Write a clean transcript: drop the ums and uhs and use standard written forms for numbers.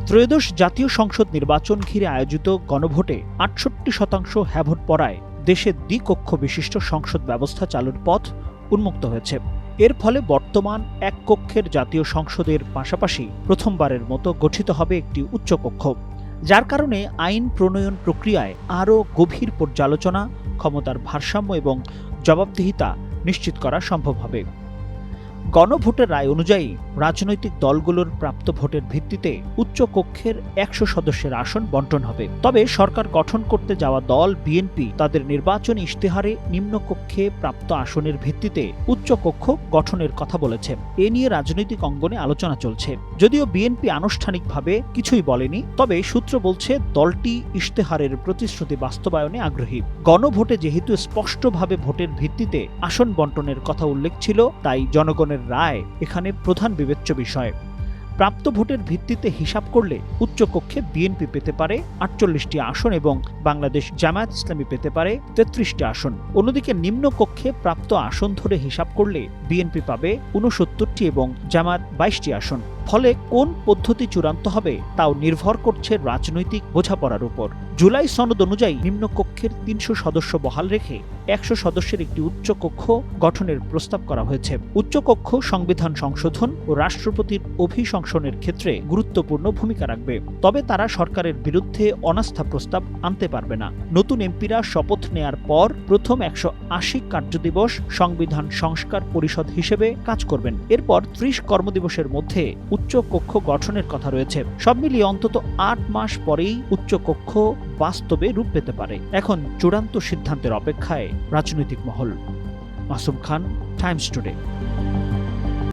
ত্রয়োদশ জাতীয় সংসদ নির্বাচন ঘিরে আয়োজিত গণভোটে ৬৮% হ্যাঁ ভোট পড়ায় দেশে দ্বিকক্ষ বিশিষ্ট সংসদ ব্যবস্থা চালুর পথ উন্মুক্ত হয়েছে। এর ফলে বর্তমান এক কক্ষের জাতীয় সংসদের পাশাপাশি প্রথমবারের মতো গঠিত হবে একটি উচ্চকক্ষ, যার কারণে আইন প্রণয়ন প্রক্রিয়ায় আরও গভীর পর্যালোচনা, ক্ষমতার ভারসাম্য এবং জবাবদিহিতা নিশ্চিত করা সম্ভব হবে। গণভোটের রায় অনুযায়ী রাজনৈতিক দলগুলোর প্রাপ্ত ভোটের ভিত্তিতে উচ্চকক্ষের ১০০ সদস্যের আসন বণ্টন হবে। তবে সরকার গঠন করতে যাওয়া দল বিএনপি তাদের নির্বাচনী ইশতেহারে নিম্নকক্ষে প্রাপ্ত আসনের ভিত্তিতে উচ্চকক্ষ গঠনের কথা বলেছে। এ নিয়ে রাজনৈতিক অঙ্গনে আলোচনা চলছে। যদিও বিএনপি আনুষ্ঠানিকভাবে কিছুই বলেনি, তবে সূত্র বলছে দলটি ইশতেহারের প্রতিশ্রুতি বাস্তবায়নে আগ্রহী। গণভোটে যেহেতু স্পষ্টভাবে ভোটের ভিত্তিতে আসন বণ্টনের কথা উল্লেখ ছিল, তাই জনগণের রায় এখানে প্রধান বিবেচ্য বিষয়। প্রাপ্ত ভোটের ভিত্তিতে হিসাব করলে উচ্চকক্ষে বিএনপি পেতে পারে ৪৮টি আসন এবং বাংলাদেশ জামায়াত ইসলামী পেতে পারে ৩৩টি আসন। অন্যদিকে নিম্নকক্ষে প্রাপ্ত আসন ধরে হিসাব করলে বিএনপি পাবে ৬৯টি এবং জামায়াত ২২টি আসন। ফলে কোন পদ্ধতি চূড়ান্ত হবে তাও নির্ভর করছে রাজনৈতিক বোঝাপড়ার উপর। জুলাই সনদ অনুযায়ী নিম্নকক্ষের ৩০০ সদস্য বহাল রেখে ১০০ সদস্যের একটি উচ্চকক্ষ গঠনের প্রস্তাব করা হয়েছে। উচ্চকক্ষ সংবিধান সংশোধন ও রাষ্ট্রপতির অভিশংসনের ক্ষেত্রে গুরুত্বপূর্ণ ভূমিকা রাখবে। তবে তারা সরকারের বিরুদ্ধে অনাস্থা প্রস্তাব আনতে পারবে না। নতুন এমপিরা শপথ নেয়ার পর প্রথম ১৮০ কার্যদিবস সংবিধান সংস্কার পরিষদ হিসেবে কাজ করবেন। এরপর ৩০ কর্মদিবসের মধ্যে উচ্চকক্ষ গঠনের কথা রয়েছে। সব মিলিয়ে অন্তত ৮ মাস পরেই উচ্চকক্ষ বাস্তবে রূপ পেতে পারে। এখন চূড়ান্ত সিদ্ধান্তের অপেক্ষায় রাজনৈতিক মহল। মাসুম খান, টাইমস টুডে।